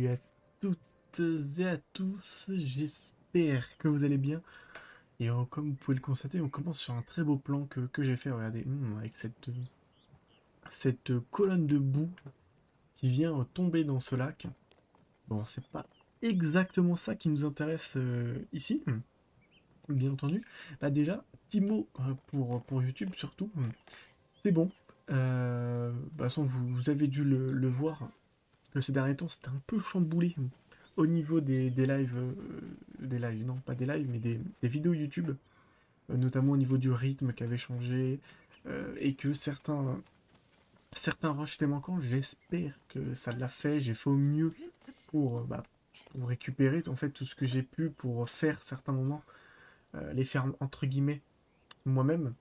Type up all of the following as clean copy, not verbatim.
Salut à toutes et à tous, j'espère que vous allez bien. Et comme vous pouvez le constater, on commence sur un très beau plan que j'ai fait, regardez, avec cette colonne de boue qui vient tomber dans ce lac. Bon, c'est pas exactement ça qui nous intéresse ici, bien entendu. Bah déjà, petit mot pour YouTube surtout, c'est bon. De toute façon, vous avez dû le voir, que ces derniers temps, c'était un peu chamboulé au niveau des lives, des lives, non, pas des lives, mais des vidéos YouTube, notamment au niveau du rythme qui avait changé, et que certains rushs étaient manquants. J'espère que ça l'a fait, j'ai fait au mieux pour récupérer en fait tout ce que j'ai pu pour faire certains moments, les faire entre guillemets moi-même.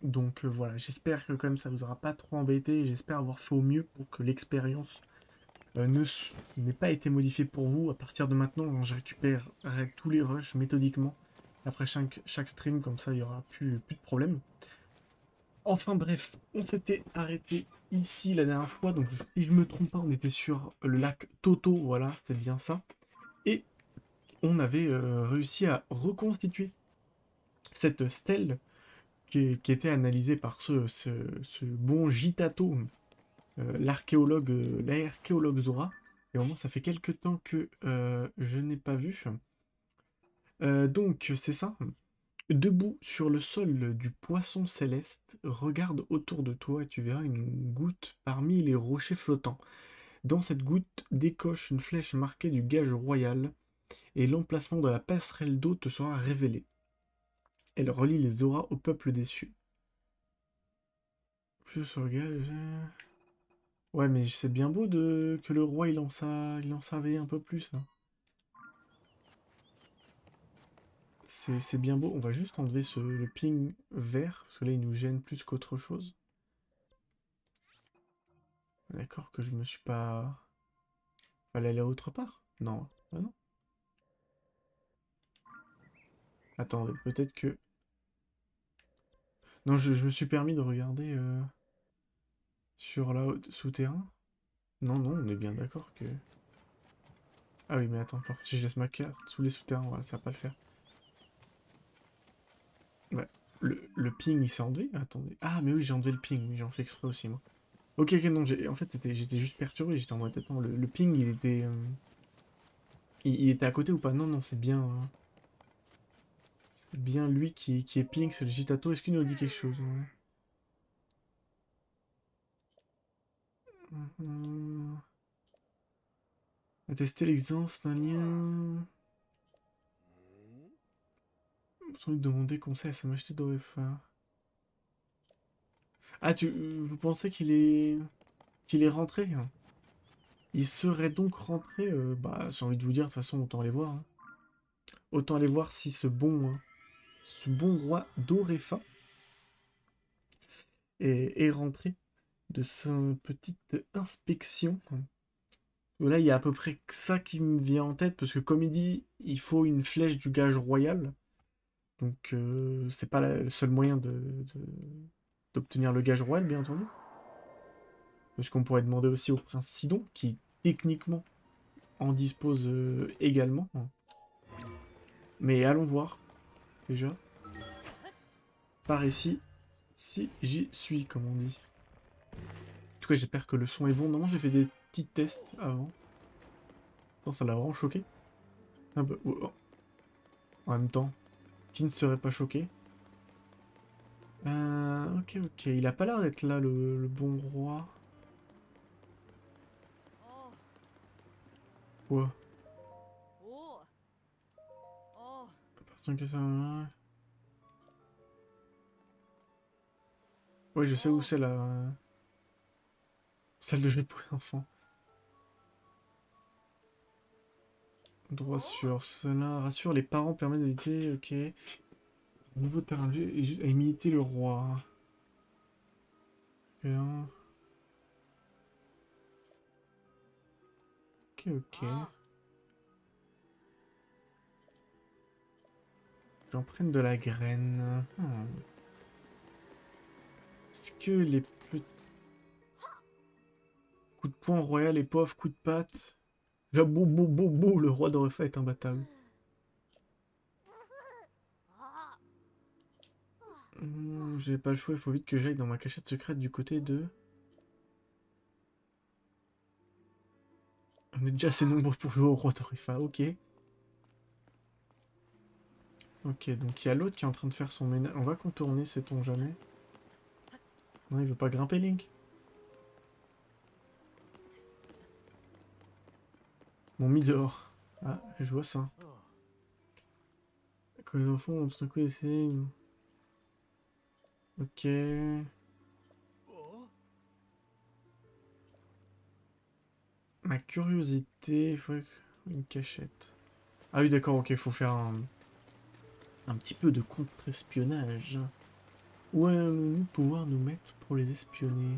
Donc voilà, j'espère que quand même ça vous aura pas trop embêté, j'espère avoir fait au mieux pour que l'expérience n'ait pas été modifié pour vous. À partir de maintenant, hein, je récupérerai tous les rushs méthodiquement après chaque stream, comme ça il n'y aura plus de problème. Enfin bref, on s'était arrêté ici la dernière fois, donc si je me trompe pas, on était sur le lac Toto, voilà, c'est bien ça. Et on avait réussi à reconstituer cette stèle qui était analysée par ce bon Jitato, l'archéologue Zora. Et vraiment, ça fait quelques temps que je n'ai pas vu. Donc, c'est ça. Debout sur le sol du poisson céleste, regarde autour de toi et tu verras une goutte parmi les rochers flottants. Dans cette goutte, décoche une flèche marquée du gage royal et l'emplacement de la passerelle d'eau te sera révélé. Elle relie les auras au peuple des cieux. Plus sur le gage. Ouais, mais c'est bien beau que le roi il en savait un peu plus, là. C'est bien beau. On va juste enlever le ping vert, parce que là, il nous gêne plus qu'autre chose. D'accord que je me suis pas... Fallait aller autre part? Non. Ah non. Attendez, peut-être que... Non, je me suis permis de regarder sur la haute souterrain. Non, non, on est bien d'accord que... Ah oui, mais attends, par contre, si je laisse ma carte sous les souterrains, voilà, ça va pas le faire. Ouais. Le ping, il s'est enlevé? Attendez. Ah, mais oui, j'ai enlevé le ping. Oui, j'en fais exprès aussi, moi. Ok, ok, non, en fait, j'étais juste perturbé. J'étais en mode, attends, le ping, il était... il était à côté ou pas? Non, non, c'est bien lui qui est ping, c'est le Jitato. Est-ce qu'il nous dit quelque chose? Ouais. Mhm. Attester l'existence d'un lien... Sans lui demander conseil à sa majesté d'Orefa. Ah, vous pensez qu'il est rentré, hein? Il serait donc rentré, bah, j'ai envie de vous dire, de toute façon, autant aller voir, hein. Autant aller voir si ce bon roi d'Orefa est rentré de sa petite inspection. Là, il y a à peu près que ça qui me vient en tête, parce que comme il dit, il faut une flèche du gage royal. Donc, c'est pas le seul moyen d'obtenir le gage royal, bien entendu. Parce qu'on pourrait demander aussi au prince Sidon, qui techniquement en dispose également. Mais allons voir, déjà, par ici, si j'y suis, comme on dit. En tout cas, j'espère que le son est bon. Normalement, j'ai fait des petits tests avant. Non, ça l'a vraiment choqué. Ah bah, oh, oh. En même temps, qui ne serait pas choqué? Ok, ok. Il a pas l'air d'être là, le bon roi. Quoi? Personne que ça... Ouais, je sais où c'est la salle de jeu pour les enfants. Droit sur cela. Rassure les parents, permet d'éviter... Ok. Nouveau terrain de jeu et imiter le roi. Ok, hein. Ok, ok. J'en prenne de la graine. Est-ce que les petits coups de poing royal et pauvres coups de patte Là, bou, bou, bou, bou, le roi d'Orefa est imbattable. J'ai pas le choix, il faut vite que j'aille dans ma cachette secrète du côté de... On est déjà assez nombreux pour jouer au roi d'Orefa, ok. Ok, donc il y a l'autre qui est en train de faire son ménage. On va contourner, sait-on jamais. Non, il veut pas grimper, Link. Mon mis dehors. Ah, je vois ça. Quand les enfants ont tout un coup essayé... Ok... Ma curiosité, il faudrait une cachette. Ah oui, d'accord, ok, il faut faire un petit peu de contre-espionnage. Où allons-nous pouvoir nous mettre pour les espionner?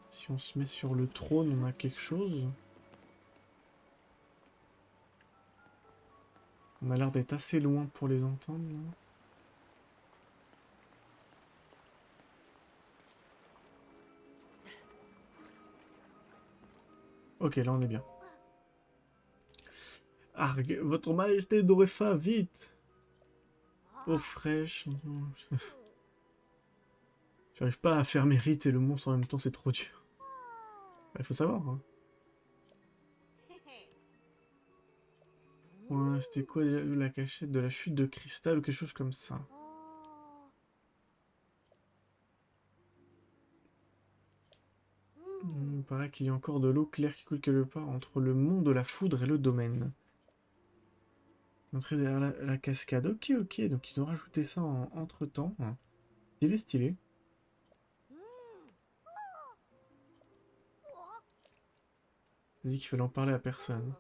Si on se met sur le trône, on a quelque chose. On a l'air d'être assez loin pour les entendre, là. Ok, là on est bien. Arg, votre majesté d'Orefa, vite! Eau fraîche. J'arrive pas à faire mes rites et le monstre en même temps, c'est trop dur. Il faut savoir, hein. Ouais, c'était quoi la cachette de la chute de cristal ou quelque chose comme ça. Il paraît qu'il y a encore de l'eau claire qui coule quelque part entre le mont de la foudre et le domaine. Entrer derrière la cascade. Ok, ok, donc ils ont rajouté ça entre-temps. Stylé, stylé. Il a dit qu'il fallait en parler à personne.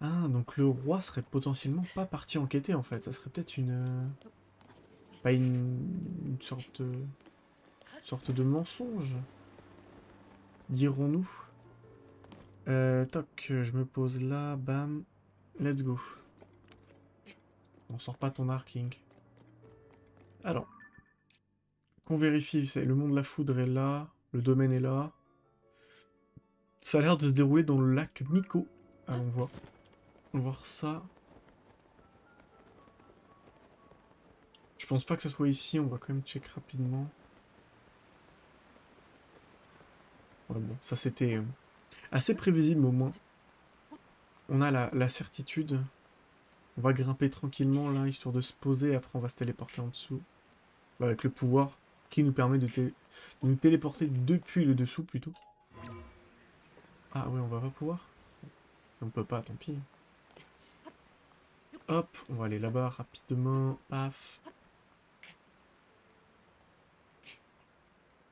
Ah, donc le roi serait potentiellement pas parti enquêter en fait. Ça serait peut-être une... Pas une sorte de mensonge, dirons-nous. Toc, je me pose là, bam. Let's go. On sort pas ton arc, Link. Alors, qu'on vérifie, c'est le mont de la foudre est là, le domaine est là. Ça a l'air de se dérouler dans le lac Miko. Allons voir. On va voir ça. Je pense pas que ce soit ici, on va quand même check rapidement. Ouais, bon, ça c'était assez prévisible au moins. On a la certitude. On va grimper tranquillement là, histoire de se poser, après on va se téléporter en dessous. Bah, avec le pouvoir qui nous permet de nous téléporter depuis le dessous plutôt. Ah ouais, on va pas pouvoir. On peut pas, tant pis. Hop, on va aller là-bas rapidement. Paf.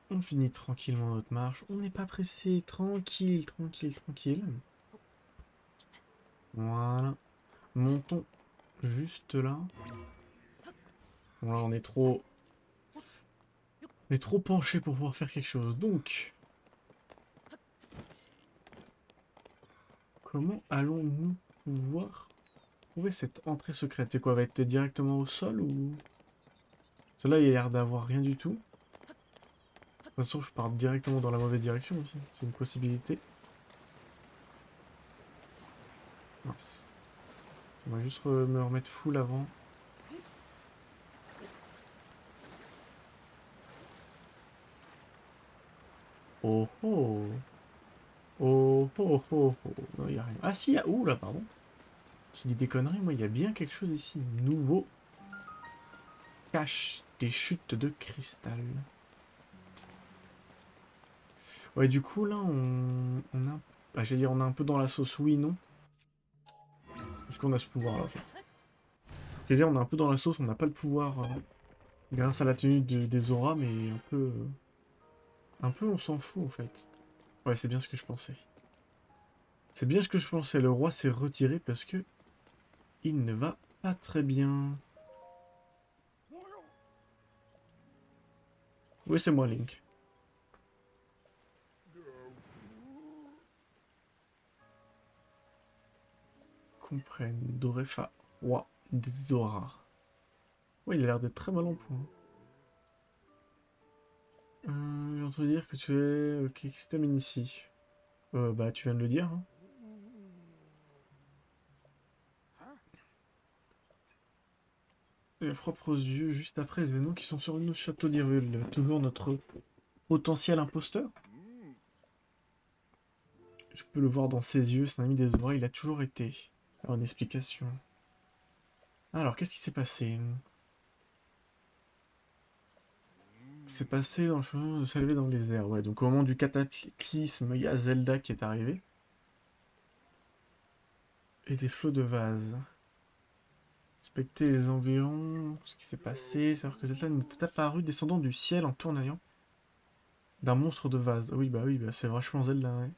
On finit tranquillement notre marche. On n'est pas pressé. Tranquille, tranquille, tranquille. Voilà. Montons juste là. Bon là, on est trop... On est trop penché pour pouvoir faire quelque chose. Donc... Comment allons-nous pouvoir trouver cette entrée secrète? C'est quoi? Va être directement au sol ou... Cela, il a l'air d'avoir rien du tout. De toute façon, je pars directement dans la mauvaise direction aussi. C'est une possibilité. Mince. On va juste me remettre full avant. Oh oh! Oh oh oh oh! Non, il a rien. Ah si, ouh là, pardon. Je dis des conneries, moi, il y a bien quelque chose ici. Nouveau cache des chutes de cristal. Ouais, du coup, là, on a... Bah, j'allais dire, on est un peu dans la sauce, oui, non? Parce qu'on a ce pouvoir-là, en fait. J'allais dire, on est un peu dans la sauce, on n'a pas le pouvoir grâce à la tenue des auras, mais un peu... un peu, on s'en fout, en fait. Ouais, c'est bien ce que je pensais. C'est bien ce que je pensais. Le roi s'est retiré parce que il ne va pas très bien. Oui, c'est moi, Link. Comprenne. Dorefa, roi des auras. Oui, il a l'air d'être très mal en point. J'ai entendu dire que tu es... Ok, qui t'amène ici? Bah, tu viens de le dire, hein. Les propres yeux, juste après les événements qui sont sur le château d'Hyrule. Toujours notre potentiel imposteur. Je peux le voir dans ses yeux, c'est un ami des oreilles, il a toujours été. Alors, une explication. Alors, qu'est-ce qui s'est passé? C'est passé dans le chemin de s'élever dans les airs. Ouais, donc au moment du cataclysme, il y a Zelda qui est arrivé. Et des flots de vases. Inspecter les environs, ce qui s'est passé, savoir que Zelda est apparu descendant du ciel en tournoyant d'un monstre de vase. Oui, bah c'est vachement Zelda, ouais.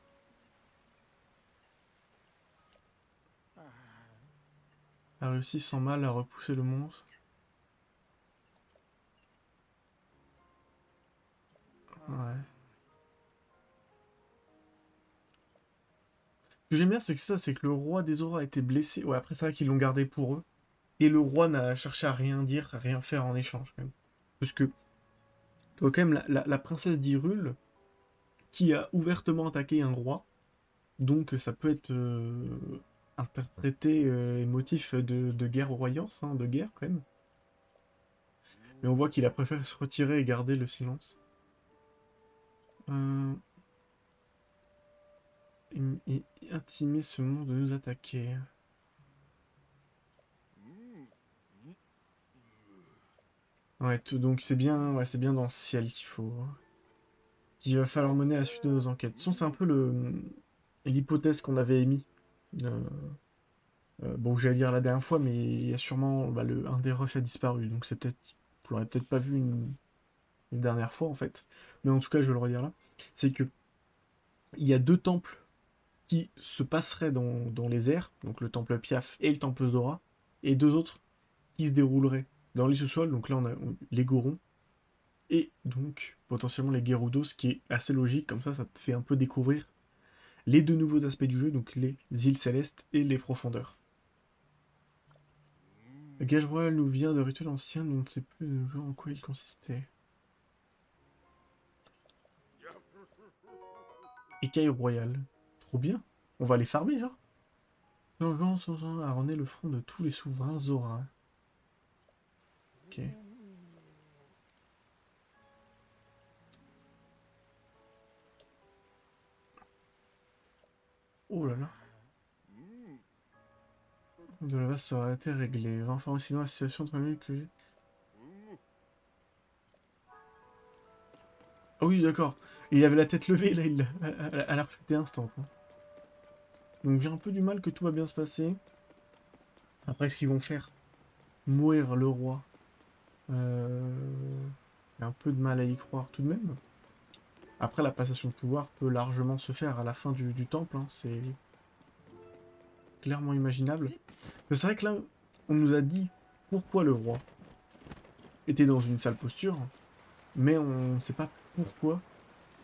A réussi sans mal à repousser le monstre. Ouais. Ce que j'aime bien, c'est que ça, c'est que le roi des auras a été blessé. Ouais, après, c'est vrai qu'ils l'ont gardé pour eux. Et le roi n'a cherché à rien dire, à rien faire en échange, quand même. Parce que, tu vois, quand même, la princesse d'Hyrule, qui a ouvertement attaqué un roi, donc ça peut être interprété et motif de guerre royance, hein, de guerre, quand même. Mais on voit qu'il a préféré se retirer et garder le silence. Euh, Intimer ce monde de nous attaquer. Ouais, donc c'est bien, ouais, c'est bien dans le ciel qu'il va falloir mener à la suite de nos enquêtes. De toute façon, c'est un peu l'hypothèse qu'on avait émise. Euh, bon, j'allais dire la dernière fois, mais il y a sûrement bah, un des rushs a disparu, donc c'est peut-être, je l'aurais peut-être pas vu une dernière fois en fait. Mais en tout cas, je vais le redire là. C'est que il y a deux temples qui se passeraient dans les airs, donc le temple Piaf et le temple Zora, et deux autres qui se dérouleraient dans les sous-sols. Donc là, on a les Gorons et donc potentiellement les Gerudo, ce qui est assez logique, comme ça te fait un peu découvrir les deux nouveaux aspects du jeu, donc les îles célestes et les profondeurs. Le gage royal nous vient de rituels anciens, dont on ne sait plus en quoi il consistait. Écaille royale. Trop bien. On va les farmer, genre. Vengeance a orné le front de tous les souverains Zora. Ok. Oh là là. De la base, ça aurait été réglé. Enfin, aussi dans la situation de mieux que... Ah oui, d'accord. Il avait la tête levée, là, elle a rechuté instant, hein. Donc j'ai un peu du mal que tout va bien se passer. Après, ce qu'ils vont faire? Mourir le roi. J'ai un peu de mal à y croire tout de même. Après, la passation de pouvoir peut largement se faire à la fin du temple, hein. C'est clairement imaginable. Mais c'est vrai que là, on nous a dit pourquoi le roi était dans une sale posture, mais on ne sait pas pourquoi.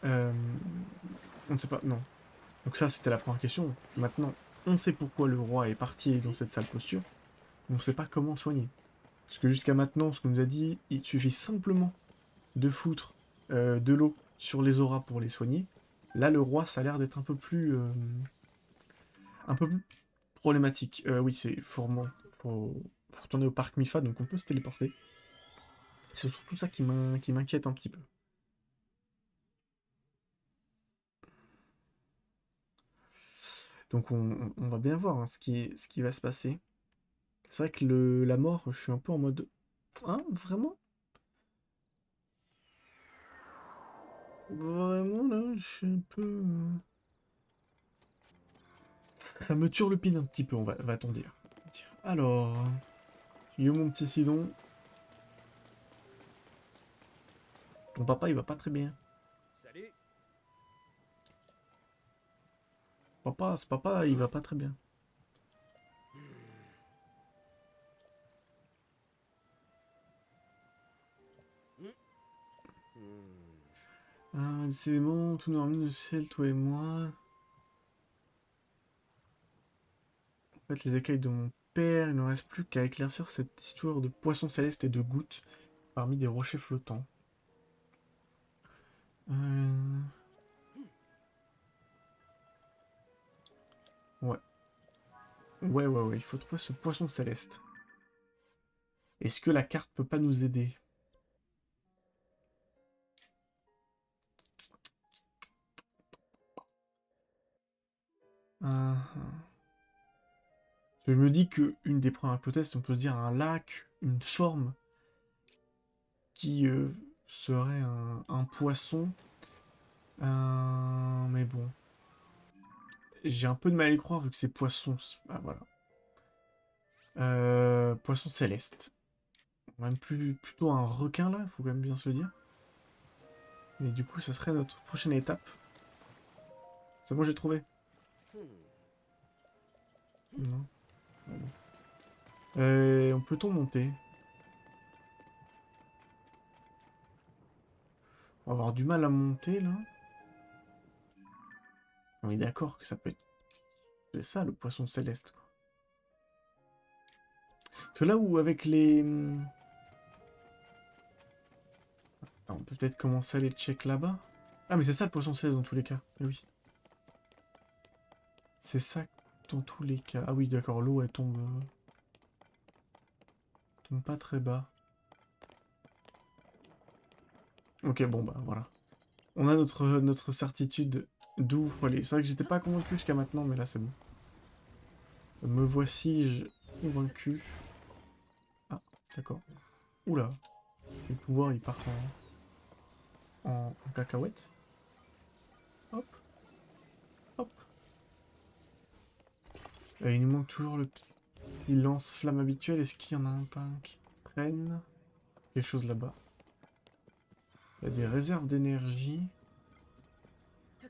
euh, on ne sait pas, non. Donc ça, c'était la première question. Maintenant, on sait pourquoi le roi est parti dans cette sale posture, mais on ne sait pas comment soigner. Parce que jusqu'à maintenant, ce qu'on nous a dit, il suffit simplement de foutre de l'eau sur les auras pour les soigner. Là, le roi, ça a l'air d'être un peu plus problématique. Oui, c'est faut retourner au parc Mifa, donc on peut se téléporter. C'est surtout ça qui m'inquiète un petit peu. Donc on va bien voir hein, ce qui va se passer. C'est vrai que la mort, je suis un peu en mode... Hein, vraiment? Vraiment, là, je suis un peu... Ça me turlupine un petit peu, va-t-on dire. Alors... Yo mon petit Sidon, ton papa il va pas très bien. Salut. Papa il va pas très bien. Ah, décidément, tout nous ramène au ciel, toi et moi. En fait, les écailles de mon père, il ne reste plus qu'à éclaircir cette histoire de poissons célestes et de gouttes parmi des rochers flottants. Euh... Ouais. Ouais, il faut trouver ce poisson céleste. Est-ce que la carte peut pas nous aider? Ah. Je me dis que une des premières hypothèses, on peut se dire un lac, une forme qui serait un poisson. Mais bon. J'ai un peu de mal à y croire vu que c'est poisson. Ah voilà. Poisson céleste. Même plutôt un requin là, il faut quand même bien se le dire. Et du coup, ça serait notre prochaine étape. C'est bon, j'ai trouvé. Non. Ah bon. On peut-on monter? On va avoir du mal à monter là. On est d'accord que ça peut être... C'est ça le poisson céleste, quoi. C'est là où avec les... Attends, on peut peut-être commencer à les check là-bas. Ah mais c'est ça le poisson céleste dans tous les cas. Eh oui. C'est ça dans tous les cas. Ah oui d'accord, l'eau elle tombe... tombe pas très bas. Ok bon bah voilà. On a notre certitude d'où faut aller. C'est vrai que j'étais pas convaincu jusqu'à maintenant mais là c'est bon. Me voici-je convaincu. Ah d'accord. Oula. Le pouvoir il part en cacahuète. Hop. Hop. Il nous manque toujours le petit lance-flamme habituel. Est-ce qu'il y en a pas un qui traîne? Quelque chose là-bas. Il y a des réserves d'énergie. Je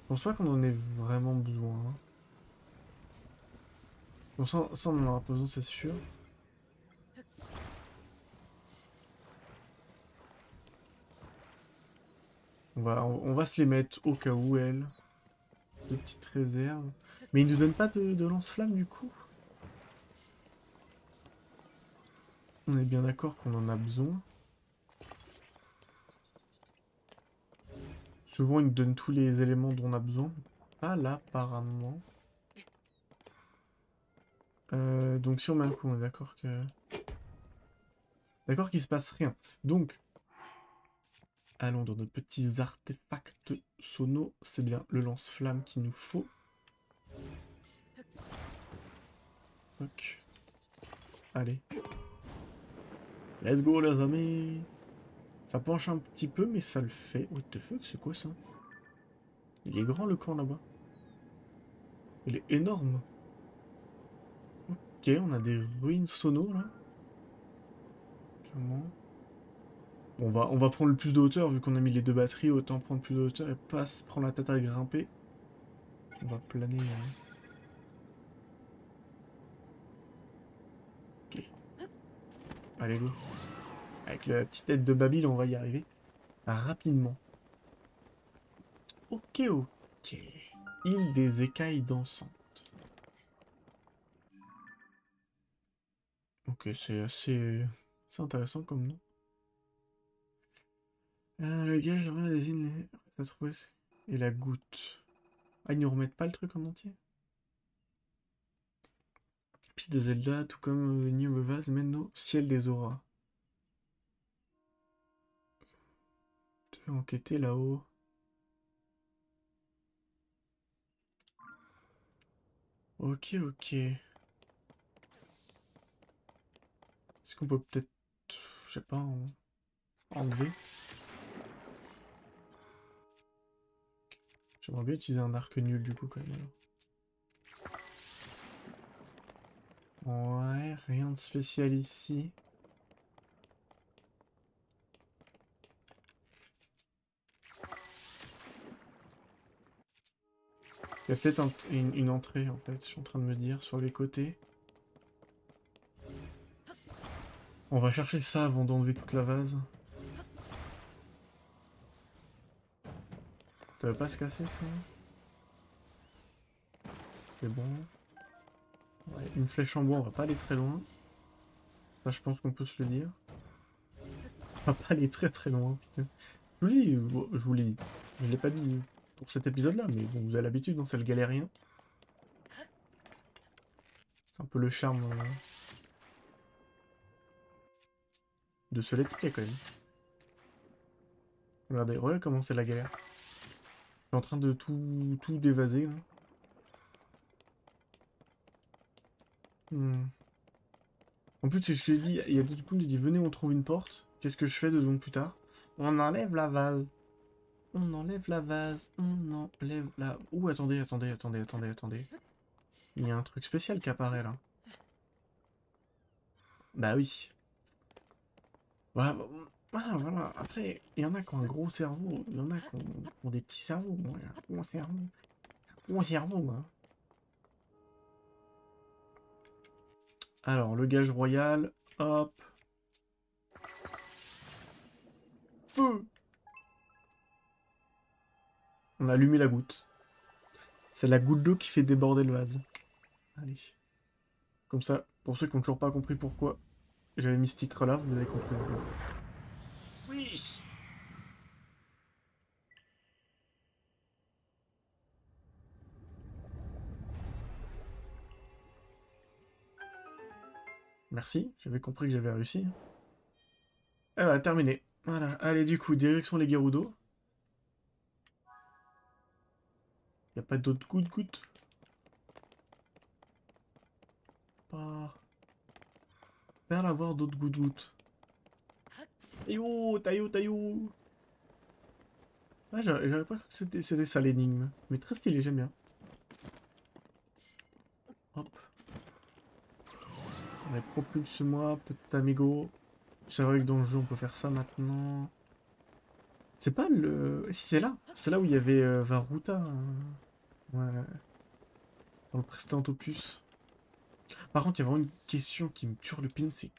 pense pas qu'on en ait vraiment besoin. Hein. Bon, ça, on en aura pas besoin, c'est sûr. On va se les mettre au cas où, elles. Deux petites réserves. Mais ils nous donnent pas de lance-flamme, du coup? On est bien d'accord qu'on en a besoin. Souvent, ils nous donnent tous les éléments dont on a besoin. Pas là, apparemment. Donc si on met un coup, on est d'accord que... D'accord qu'il se passe rien. Donc, allons dans nos petits artefacts sonos. C'est bien le lance-flamme qu'il nous faut. Ok. Allez. Let's go les amis. Ça penche un petit peu, mais ça le fait. What the fuck, c'est quoi ça? Il est grand le camp là-bas. Il est énorme. Ok, on a des ruines sonos là. Clairement. Bon, on va prendre le plus de hauteur, vu qu'on a mis les deux batteries, autant prendre plus de hauteur et pas se prendre la tête à grimper. On va planer. Ok. Allez go. Avec la petite tête de Babil, on va y arriver rapidement. Ok, ok. Île des écailles dansantes. Ok, c'est assez intéressant comme nom. Le gage de rien désigne les... Ça se trouve, et la goutte. Ah, ils nous remettent pas le truc en entier? Piste de Zelda, tout comme New vase, mène au ciel des auras. Tu veux enquêter là-haut. Ok, ok. Est-ce qu'on peut peut-être, je sais pas, enlever? J'aimerais bien utiliser un arc nul du coup quand même. Alors. Ouais, rien de spécial ici. Il y a peut-être une entrée en fait, je suis en train de me dire, sur les côtés. On va chercher ça avant d'enlever toute la vase. Ça va pas se casser ça? C'est bon. Ouais, une flèche en bois, on va pas aller très loin. Ça, je pense qu'on peut se le dire. On va pas aller très très loin, putain. Je vous l'ai dit. Je l'ai pas dit pour cet épisode-là, mais bon, vous avez l'habitude, hein, c'est le galérien. C'est un peu le charme de ce let's play quand même. Regardez, regarde comment c'est la galère. Je suis en train de tout dévaser là. En plus, c'est ce que j'ai dit, il y a 2 secondes, il dit venez, on trouve une porte. Qu'est-ce que je fais 2 secondes plus tard? On enlève la vase. On enlève la vase. On enlève la... Ouh, attendez. Il y a un truc spécial qui apparaît là. Bah oui. Voilà. Après, il y en a qui ont un gros cerveau, il y en a qui ont des petits cerveaux. Moi, j'ai un gros cerveau. Gros cerveau, moi. Alors, le gage royal. Hop. Feu. On a allumé la goutte. C'est la goutte d'eau qui fait déborder le vase. Allez. Comme ça, pour ceux qui n'ont toujours pas compris pourquoi j'avais mis ce titre-là, vous avez compris maintenant. Oui. Merci, j'avais compris que j'avais réussi. Ah bah, terminé. Voilà, allez du coup, direction les Gerudo. Y a pas d'autres gouttes. Pas... Pas l'avoir d'autres gouttes. Taillot. Ah, j'avais pas cru que c'était ça l'énigme. Mais très stylé, j'aime bien. Hop. Allez, propulse-moi, petit amigo. C'est vrai que dans le jeu, on peut faire ça maintenant. C'est pas le... Si, c'est là. C'est là où il y avait Varuta. Ouais, dans le précédent opus. Par contre, il y a vraiment une question qui me turlupine, c'est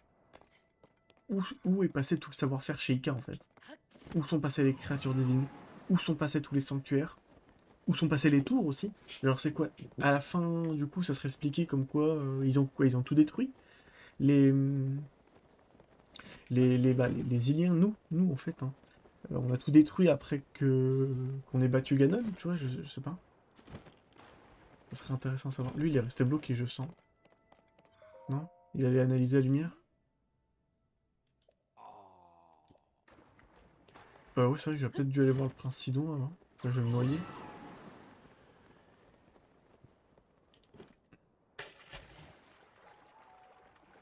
où est passé tout le savoir-faire chez Ika, en fait? Où sont passées les créatures divines? Où sont passés tous les sanctuaires? Où sont passées les tours aussi? Alors c'est quoi? À la fin, du coup, ça serait expliqué comme quoi, ils ont tout détruit? Les... les Iliens, nous en fait, hein. On a tout détruit après qu'on ait battu Ganon, tu vois, je sais pas. Ça serait intéressant à savoir. Lui, il est resté bloqué, je sens. Non? Il allait analyser la lumière? Ouais, c'est vrai que j'aurais peut-être dû aller voir le prince Sidon avant. Là, je vais me noyer.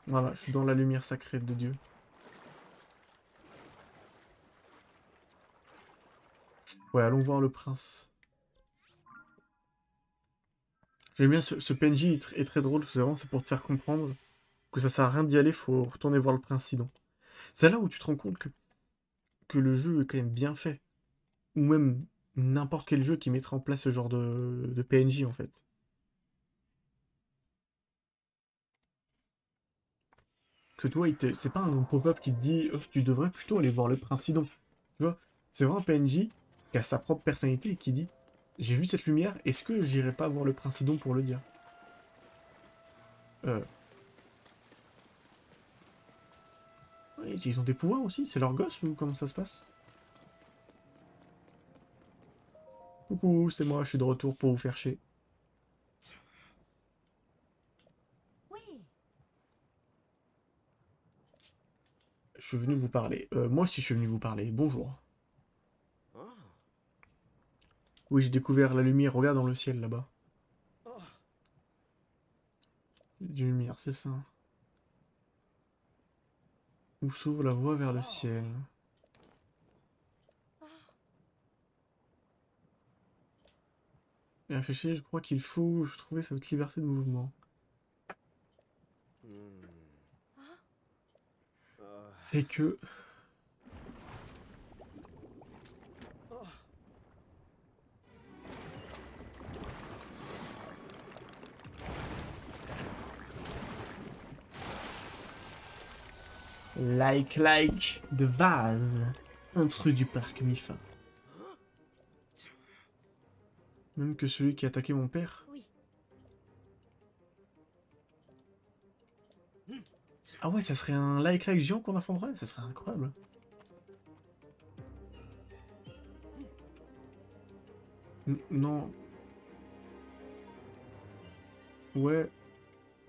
Voilà, je suis dans la lumière sacrée des dieux. Ouais, allons voir le prince. J'aime bien ce PNJ est très drôle, c'est vraiment c'est pour te faire comprendre que ça sert à rien d'y aller, faut retourner voir le prince Sidon. C'est là où tu te rends compte que le jeu est quand même bien fait. Ou même n'importe quel jeu qui mettrait en place ce genre de PNJ en fait. Que toi, c'est pas un pop-up qui te dit oh, tu devrais plutôt aller voir le prince Sidon. Tu vois, c'est vraiment un PNJ qui a sa propre personnalité et qui dit j'ai vu cette lumière, est-ce que j'irai pas voir le prince Sidon pour le dire? Euh, ouais, ils ont des pouvoirs aussi, c'est leur gosse ou comment ça se passe? Coucou, c'est moi, je suis de retour pour vous faire chier. Oui. Je suis venu vous parler. Moi aussi, je suis venu vous parler. Bonjour. Ah. Oui, j'ai découvert la lumière. Regarde dans le ciel là-bas. Oh. Une lumière, c'est ça. Où s'ouvre la voie vers le Oh. ciel. Et réfléchis, je crois qu'il faut trouver cette liberté de mouvement. Hmm. Ah. C'est que... Oh. Like, de vase. Intrus du parc Mifa. Même que celui qui a attaqué mon père. Oui. Ah ouais, ça serait un like géant qu'on affronterait. Ça serait incroyable. Non. Ouais.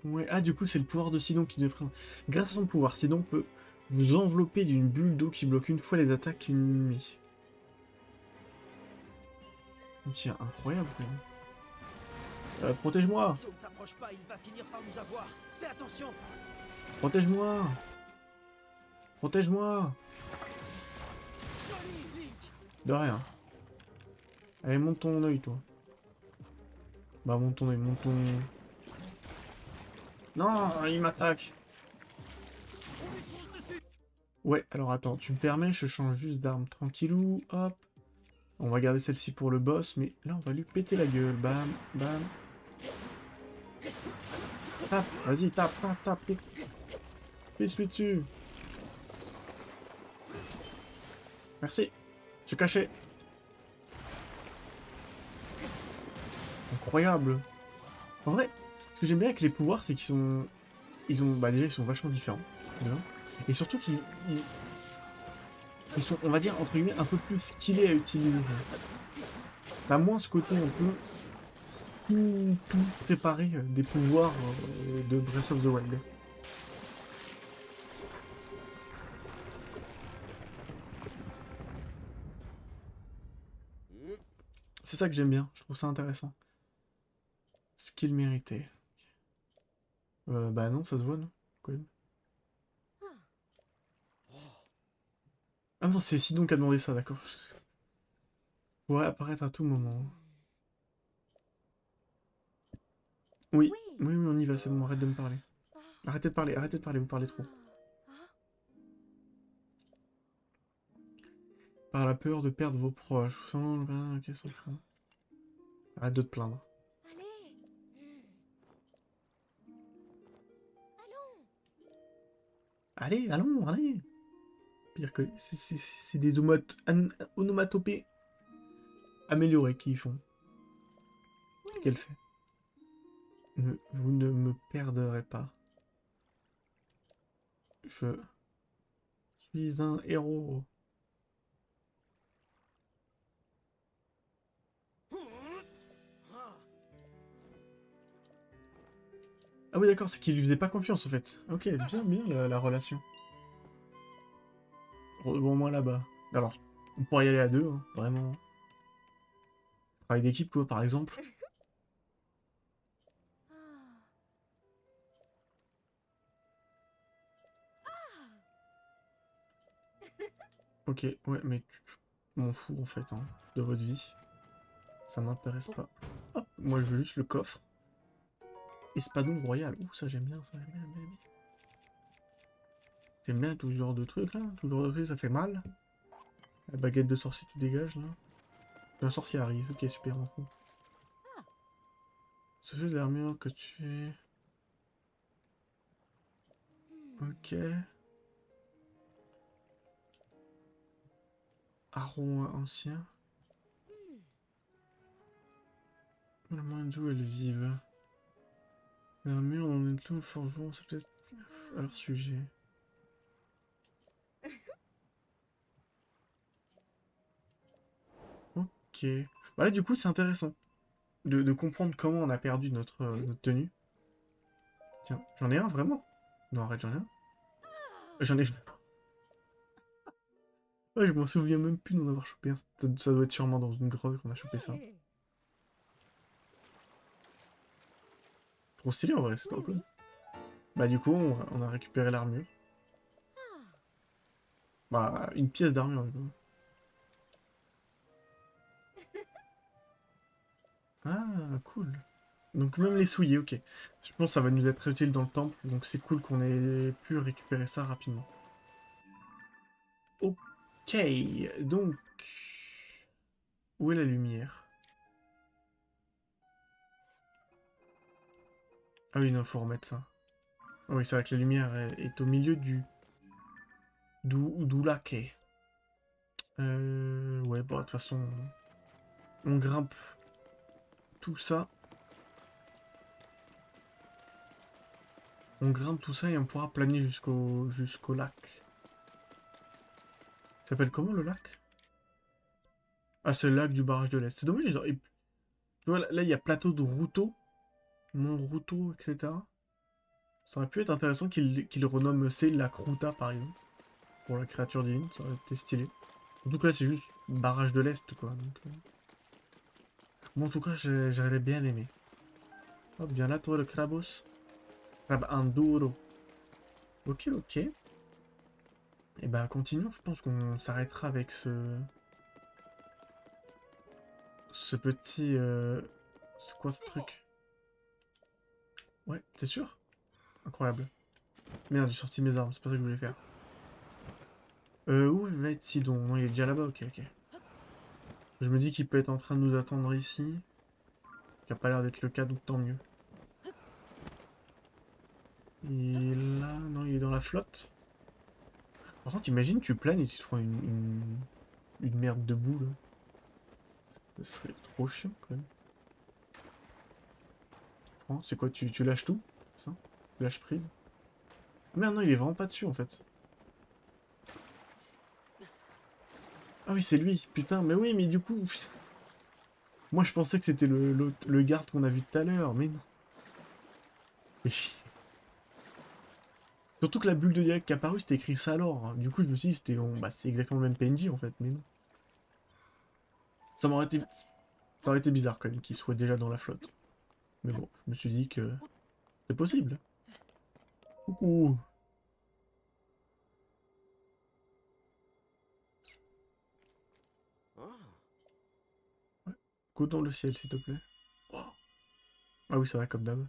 Ouais, ah, du coup, c'est le pouvoir de Sidon qui devrait prendre. Grâce à son pouvoir, Sidon peut vous envelopper d'une bulle d'eau qui bloque une fois les attaques ennemies. Tiens, incroyable, quand même. Protège-moi! Si on ne s'approche pas, il va finir par nous avoir. Fais attention. Protège-moi! Protège-moi! Joli, Link. De rien. Allez, monte ton œil, toi. Bah, monte ton œil, monte ton... Non, il m'attaque! Ouais, alors attends, tu me permets, je change juste d'arme tranquillou, hop. On va garder celle-ci pour le boss, mais là, on va lui péter la gueule. Bam, bam. Tape, vas-y, tape, tape, tape. Pisse-lui dessus. Merci. Se cacher. Incroyable. En vrai, ce que j'aime bien avec les pouvoirs, c'est qu'ils sont... Bah déjà, ils sont vachement différents. Bien. Et surtout ils sont, on va dire, entre guillemets, un peu plus skillés à utiliser. T'as moins ce côté un peu... Tout préparer des pouvoirs de Breath of the Wild. C'est ça que j'aime bien, je trouve ça intéressant. Skill mérité. Bah non, ça se voit, non? Quand même. Ah non, c'est Sidon qui a demandé ça, d'accord. Pourrait apparaître à tout moment. Oui, oui, oui, on y va, c'est bon, arrête de me parler. Arrêtez de parler, vous parlez trop. Par la peur de perdre vos proches. Qu'est-ce qu'on fait? Arrête de te plaindre. Allez, allons, allez. Pire que... C'est des onomatopées améliorées qu'ils font. Qu'elle fait. Vous ne me perdrez pas. Je suis un héros. Ah oui, d'accord, c'est qu'il lui faisait pas confiance, en fait. Ok, bien, bien, la relation. Rejoins-moi là-bas. Alors, on pourrait y aller à deux, hein, vraiment. Travail d'équipe, quoi, par exemple. Ok, ouais, mais tu m'en fous, en fait, hein, de votre vie. Ça m'intéresse pas. Hop, moi, je veux juste le coffre. Espadon royal. Ouh, ça, j'aime bien, ça, j'aime bien, bien, bien. J'aime bien tout ce genre de trucs, là. Tout ce genre de trucs, ça fait mal. La baguette de sorcier, tu dégages, là. Un sorcier arrive, ok, super, on fout. Ce jeu d'armure que tu es... Ok. Aron ancien. La main d'où elles vivent. L'armure, on est tout le forgeron, c'est peut-être à leur sujet. Ok. Bah là, du coup, c'est intéressant de comprendre comment on a perdu notre tenue. Tiens, j'en ai un, vraiment? Non, arrête, j'en ai un. J'en ai... Ouais, je m'en souviens même plus d'en avoir chopé un. Ça doit être sûrement dans une grotte qu'on a chopé ça. Trop stylé, en vrai, c'est trop cool. Bah du coup, on a récupéré l'armure. Bah, une pièce d'armure, du coup. Ah, cool. Donc même les souiller, ok. Je pense que ça va nous être utile dans le temple, donc c'est cool qu'on ait pu récupérer ça rapidement. Ok, donc... Où est la lumière? Ah oui, non, faut remettre ça. Ah oui, c'est vrai que la lumière est au milieu d'où la quai. Ouais, bon, de toute façon... On grimpe tout ça. On grimpe tout ça et on pourra planer jusqu'au lac. Ça s'appelle comment, le lac? Ah, c'est le lac du barrage de l'Est. C'est dommage, tu vois, là, il y a plateau de Routo, Mont Routo, etc. Ça aurait pu être intéressant qu'il renomme C la Kruta par exemple. Pour la créature divine, ça aurait été stylé. Surtout que là c'est juste barrage de l'Est quoi. Donc, Bon en tout cas j'aurais bien aimé. Hop, viens là toi le Krabos. Crab Enduro. Ok ok. Et bah continuons, je pense qu'on s'arrêtera avec ce petit... C'est quoi ce truc? Ouais, t'es sûr? Incroyable. Merde, j'ai sorti mes armes, c'est pas ça que je voulais faire. Où va être Sidon? Non, il est déjà là-bas, ok, ok. Je me dis qu'il peut être en train de nous attendre ici. Qui a pas l'air d'être le cas, donc tant mieux. Et là, non, il est dans la flotte. Par contre, imagine, tu planes et tu te prends une merde de boue, là. Ce serait trop chiant, quand même. Oh, c'est quoi, tu lâches tout? Ça? Tu lâches prise? Merde, non, il est vraiment pas dessus, en fait. Ah oui, c'est lui, putain, mais oui, mais du coup... putain. Moi, je pensais que c'était le garde qu'on a vu tout à l'heure, mais non. Mais chier. Surtout que la bulle de dialogue qui est apparue, c'était écrit Salor. Hein. Du coup, je me suis dit, bah, c'est exactement le même PNJ, en fait, mais non. Ça aurait été bizarre, quand même, qu'il soit déjà dans la flotte. Mais bon, je me suis dit que c'est possible. Coucou. Ah. Ouais. Go dans le ciel, s'il te plaît. Oh. Ah oui, c'est vrai, comme d'hab.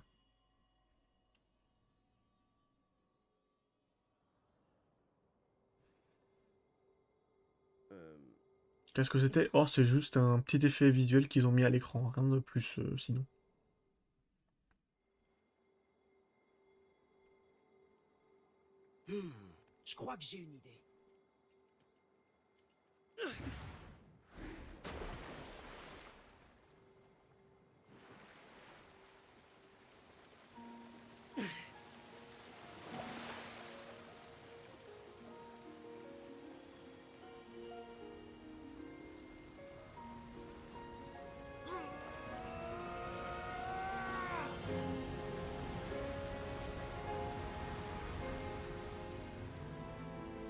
Euh, Qu'est-ce que c'était? Oh, c'est juste un petit effet visuel qu'ils ont mis à l'écran. Rien de plus, sinon. Je crois que j'ai une idée.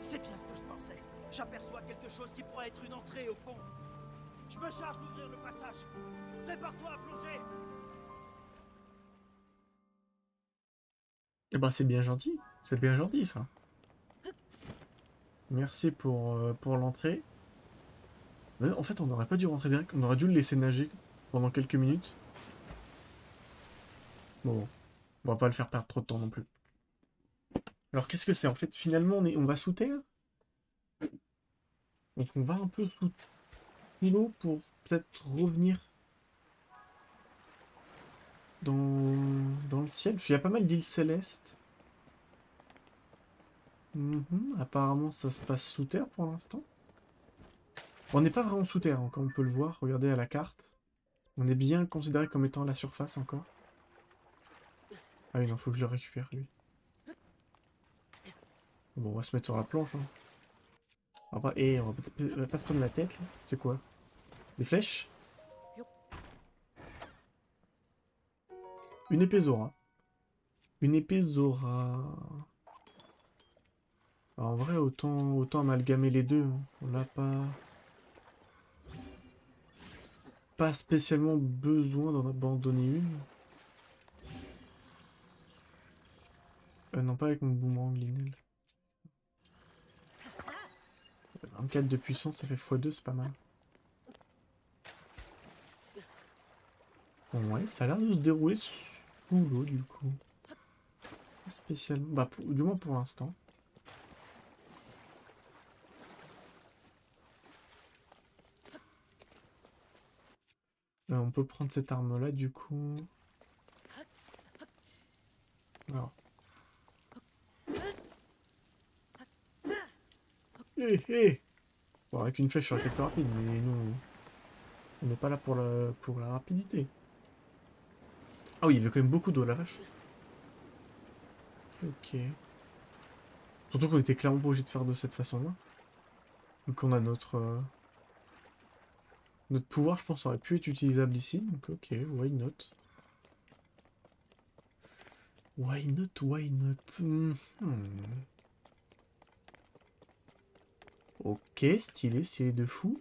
C'est bien ce que je pensais. J'aperçois quelque chose qui pourrait être une entrée au fond. Je me charge d'ouvrir le passage. Prépare-toi à plonger. Eh ben, c'est bien gentil. C'est bien gentil, ça. Merci pour l'entrée. Mais en fait, on n'aurait pas dû rentrer direct. On aurait dû le laisser nager pendant quelques minutes. Bon, on va pas le faire perdre trop de temps non plus. Alors, qu'est-ce que c'est? En fait, finalement, on va sous terre. Donc, on va un peu sous l'eau pour peut-être revenir dans le ciel. Parce qu'il y a pas mal d'îles célestes. Apparemment, ça se passe sous terre pour l'instant. On n'est pas vraiment sous terre, hein, comme on peut le voir. Regardez à la carte. On est bien considéré comme étant à la surface encore. Ah oui, non, faut que je le récupère, lui. Bon, on va se mettre sur la planche. Hein. On va pas se prendre la tête, là. C'est quoi? Des flèches? Une épée Zora. Une épée Zora. Alors, en vrai, autant amalgamer les deux. Hein. On n'a pas spécialement besoin d'en abandonner une. Non, pas avec mon boomerang, Linel. 24 de puissance, ça fait x2, c'est pas mal. Bon, ouais, ça a l'air de se dérouler sous l'eau, du coup. Pas spécialement. Bah, du moins pour l'instant. On peut prendre cette arme-là, du coup. Alors. Hé, hé! Bon, avec une flèche, ça aurait été plus rapide, mais nous, on n'est pas là pour la rapidité. Ah oui, il y avait quand même beaucoup d'eau, la vache. Ok. Surtout qu'on était clairement pas obligé de faire de cette façon-là. Donc on a notre pouvoir, je pense, aurait pu être utilisable ici. Donc ok, why not? Why not, why not? Ok, stylé, stylé de fou.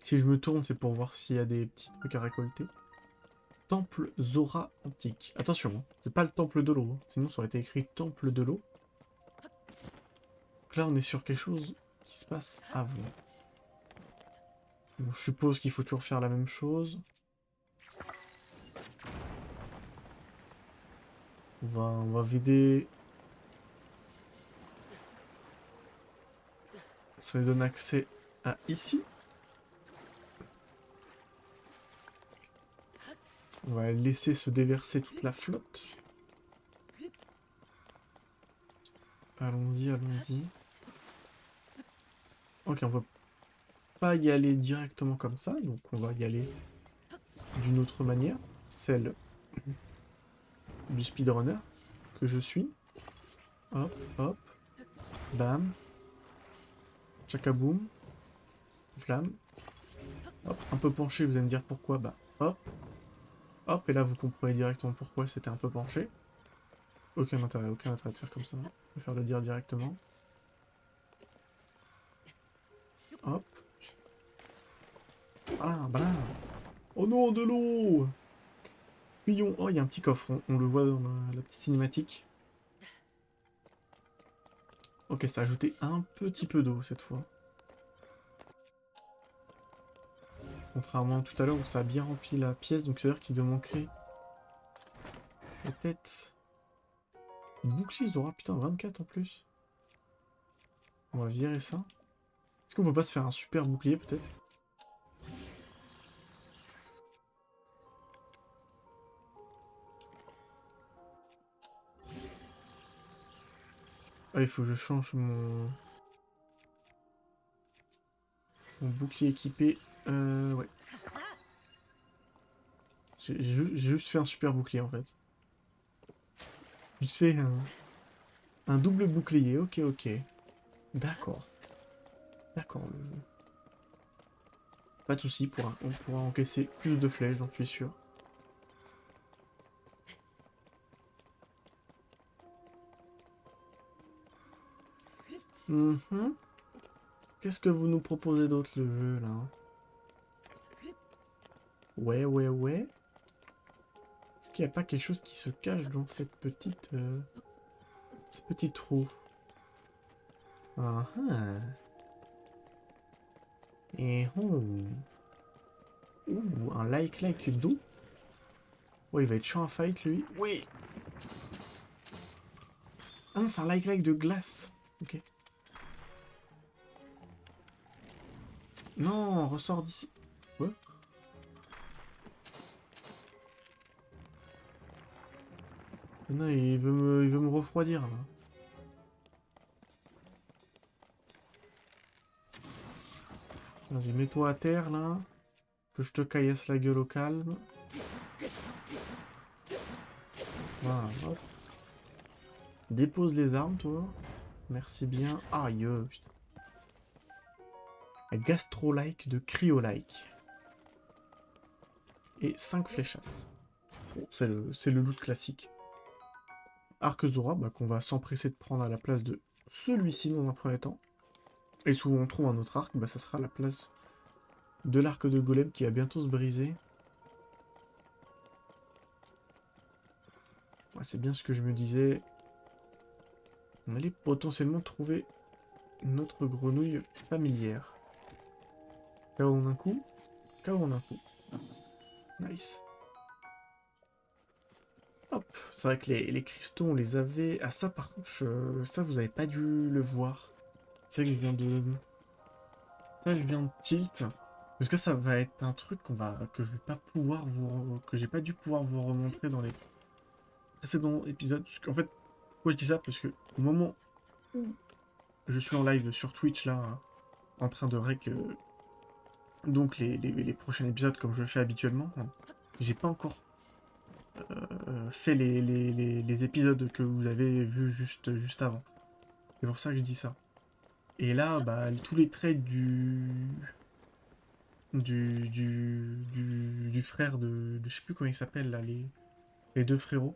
Si je me tourne, c'est pour voir s'il y a des petits trucs à récolter. Temple Zora antique. Attention, hein, c'est pas le temple de l'eau. Hein. Sinon, ça aurait été écrit temple de l'eau. Donc là, on est sur quelque chose qui se passe avant. Bon, je suppose qu'il faut toujours faire la même chose. On va vider. Ça nous donne accès à ici. On va laisser se déverser toute la flotte. Allons-y, allons-y. Ok, on va pas y aller directement comme ça, donc on va y aller d'une autre manière. Celle du speedrunner que je suis. Hop, hop. Bam. Chakaboum. Flamme. Hop, un peu penché, vous allez me dire pourquoi. Bah, hop. Hop, et là vous comprenez directement pourquoi c'était un peu penché. Aucun intérêt de faire comme ça. Je préfère le dire directement. Hop. Voilà, voilà. Oh non, de l'eau! Fuyons. Oh, il y a un petit coffre, on le voit dans la petite cinématique. Ok, ça a ajouté un petit peu d'eau cette fois. Contrairement à tout à l'heure où ça a bien rempli la pièce, donc c'est-à-dire qu'il doit manquer peut-être... Bouclier Zora, putain, 24 en plus. On va virer ça. Est-ce qu'on peut pas se faire un super bouclier peut-être? Ah, il faut que je change mon bouclier équipé. Ouais. J'ai juste fait un super bouclier en fait. J'ai fait un double bouclier, ok, ok. D'accord. D'accord, le jeu. Pas de soucis, on pourra encaisser plus de flèches, j'en suis sûr. Mhm. Qu'est-ce que vous nous proposez d'autre, le jeu, là? Ouais, ouais, ouais. Est-ce qu'il n'y a pas quelque chose qui se cache dans cette petite... ce petit trou? Ah ah. Et oh. Ouh, un like d'eau. Ouais, il va être chaud à fight, lui. Oui. Ah non, c'est un like de glace. Ok. Non, ressort d'ici. Ouais. Non, il veut me refroidir, là. Vas-y, mets-toi à terre, là. Que je te caillasse la gueule au calme. Voilà, hop. Dépose les armes, toi. Merci bien. Aïe, putain. Gastro-like de cryo-like. Et 5 fléchasses. Bon, c'est le loot classique. Arc Zora, bah, qu'on va s'empresser de prendre à la place de celui-ci dans un premier temps. Et si on trouve un autre arc, bah, ça sera la place de l'arc de golem qui va bientôt se briser. Ouais, c'est bien ce que je me disais. On allait potentiellement trouver notre grenouille familière. KO en un coup. KO en un coup. Nice. Hop. C'est vrai que les cristaux, on les avait... Ah ça par contre, ça vous avez pas dû le voir. C'est vrai que je viens de... Ça je viens de tilt. Parce que ça va être un truc que je vais pas pouvoir que j'ai pas dû pouvoir vous remontrer dans les précédents épisodes. Parce qu'en fait, pourquoi je dis ça? Parce que au moment où je suis en live sur Twitch là, en train de rec donc les prochains épisodes comme je le fais habituellement, hein, j'ai pas encore fait les épisodes que vous avez vus juste avant. C'est pour ça que je dis ça. Et là, bah, tous les traits du frère de... Je sais plus comment il s'appelle là, les deux frérots.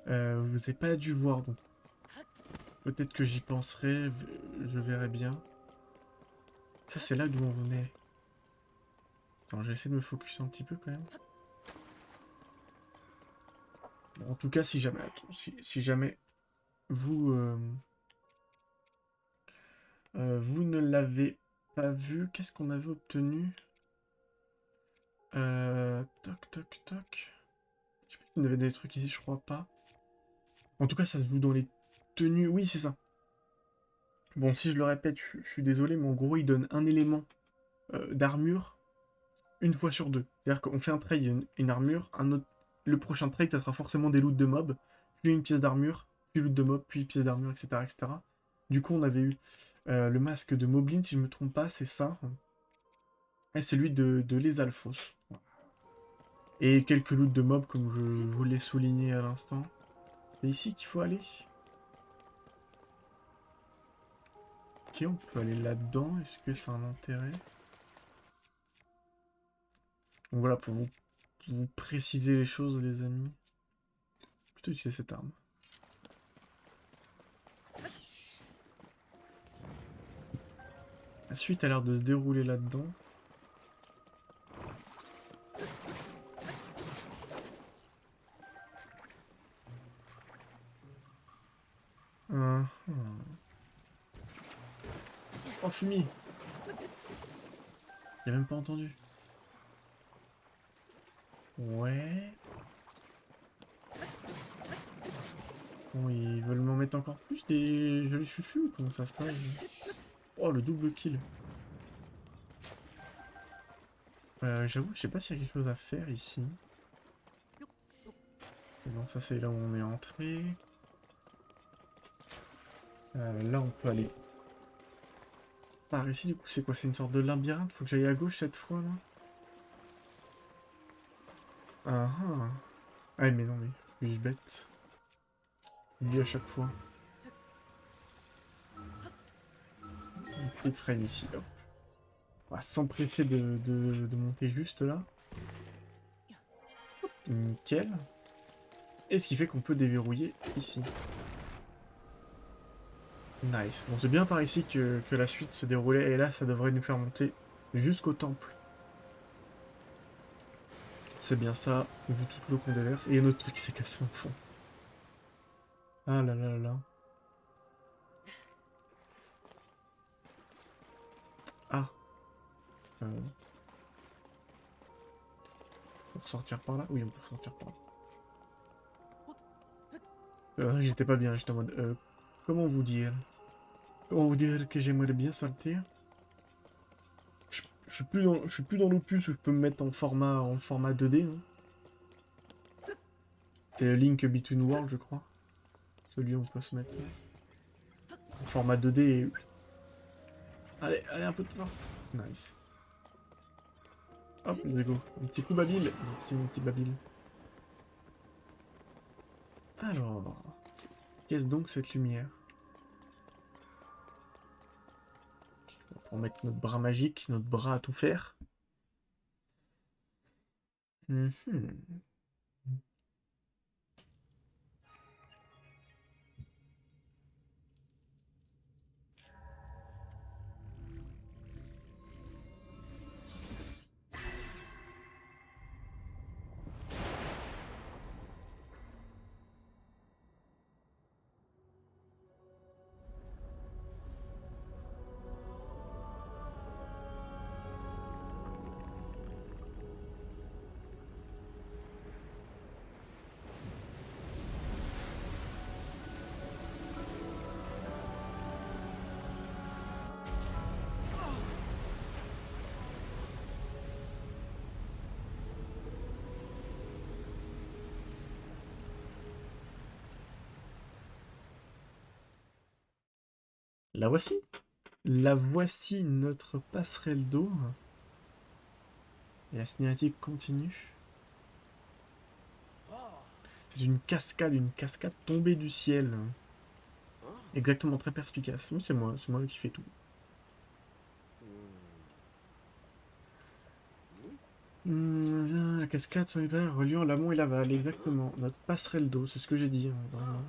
Vous n'avez pas dû voir, donc peut-être que j'y penserai, je verrai bien. Ça, c'est là d'où on venait. Attends, j'essaie de me focus un petit peu quand même. Bon, en tout cas, si jamais, attends, si jamais vous, vous ne l'avez pas vu, qu'est-ce qu'on avait obtenu? Toc, toc, toc. Je sais plus s'il y avait des trucs ici, je crois pas. En tout cas, ça se joue dans les tenues. Oui, c'est ça. Bon, si je le répète, je suis désolé, mais en gros, il donne un élément d'armure une fois sur deux. C'est-à-dire qu'on fait un trade, une armure, le prochain trade, ça sera forcément des loots de mobs, puis une pièce d'armure, puis loot de mob, puis une pièce d'armure, etc., etc. Du coup, on avait eu le masque de Moblin, si je me trompe pas, c'est ça. Et celui de Les Alphos. Et quelques loots de mobs, comme je vous l'ai souligné à l'instant. C'est ici qu'il faut aller. Ok, on peut aller là-dedans. Est-ce que ça a un intérêt? Donc voilà, pour vous préciser les choses, les amis. Plutôt utiliser cette arme. La suite a l'air de se dérouler là-dedans. Oh, Fumi! J'ai même pas entendu. Ouais. Bon, ils veulent m'en mettre encore plus des jolis chouchous? Comment ça se passe? Oh, le double kill. J'avoue, je sais pas s'il y a quelque chose à faire ici. Bon, ça c'est là où on est entré. Là, on peut aller par ici, du coup, c'est quoi? C'est une sorte de labyrinthe? Faut que j'aille à gauche cette fois, là? Ah ah. Ah, mais non, mais je suis bête. Je dis à chaque fois. Une petite frame ici, hop. On va s'empresser de monter juste là. Nickel. Et ce qui fait qu'on peut déverrouiller ici. Nice. Bon, c'est bien par ici que la suite se déroulait. Et là, ça devrait nous faire monter jusqu'au temple. C'est bien ça, vu toute l'eau qu'on déverse. Et il y a notre truc qui s'est cassé en fond. Ah là là là là. Ah. On peut ressortir par là? Oui, on peut ressortir par là. J'étais pas bien, j'étais en mode... comment vous dire? Comment vous dire que j'aimerais bien sortir? Je suis plus dans l'opus où je peux me mettre en format 2D. Hein. C'est Link Between Worlds, je crois. Celui où on peut se mettre en format 2D et... Allez, allez, un peu de force. Nice. Hop, let's go. Un petit coup Babil. Merci, mon petit Babil. Alors... Qu'est-ce donc cette lumière? On va mettre notre bras magique, notre bras à tout faire. Mhm. La voici. La voici, notre passerelle d'eau. Et la cinématique continue. C'est une cascade tombée du ciel. Exactement, très perspicace. Oui, c'est moi qui fais tout. La cascade sont les barrières reliant l'amont et l'aval, exactement. Notre passerelle d'eau, c'est ce que j'ai dit, hein, vraiment.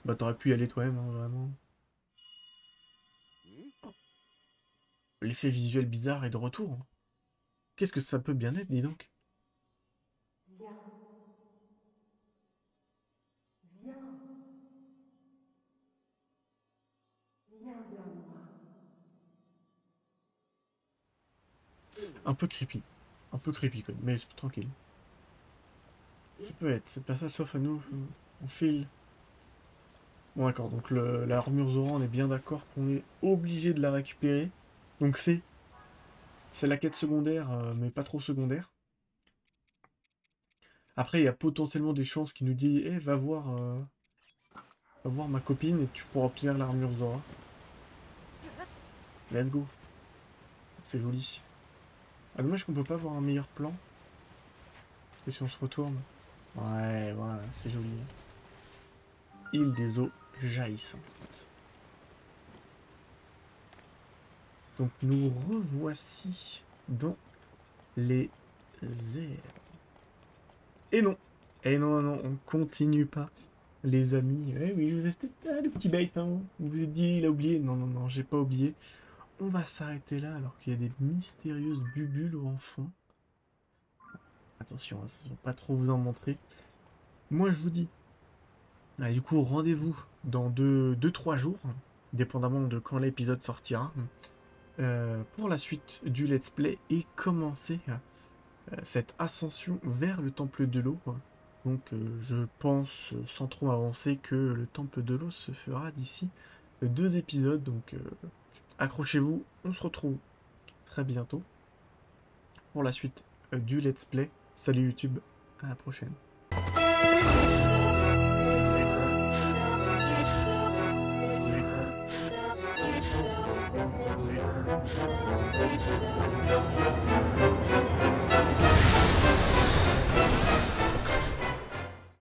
Bah t'aurais pu y aller toi-même, hein, vraiment. L'effet visuel bizarre est de retour. Qu'est-ce que ça peut bien être, dis donc? Viens, viens, viens vers moi. Un peu creepy. Un peu creepy quand même, mais c'est tranquille. Ça peut être, cette passage sauf à nous, on file. Bon d'accord, donc l'armure Zora, on est bien d'accord qu'on est obligé de la récupérer. Donc c'est la quête secondaire, mais pas trop secondaire. Après, il y a potentiellement des chances qui nous disent « Eh, va voir ma copine et tu pourras obtenir l'armure Zora. » Let's go. C'est joli. Ah, dommage qu'on peut pas avoir un meilleur plan. Et si on se retourne... Ouais, voilà, c'est joli. Île des eaux jaillissantes. Donc nous revoici dans les airs. Et non, non, on continue pas, les amis. Eh oui, je vous ai peut-être... Ah, le petit bait, hein. Vous vous êtes dit, il a oublié. Non, j'ai pas oublié. On va s'arrêter là alors qu'il y a des mystérieuses bubules en fond. Attention, hein, ça ne va pas trop vous en montrer. Moi, je vous dis, du coup, rendez-vous dans 2-3 jours, dépendamment de quand l'épisode sortira, pour la suite du let's play et commencer cette ascension vers le temple de l'eau. Donc, je pense, sans trop avancer, que le temple de l'eau se fera d'ici 2 épisodes. Donc, accrochez-vous, on se retrouve très bientôt pour la suite du let's play. Salut YouTube, à la prochaine. Viens.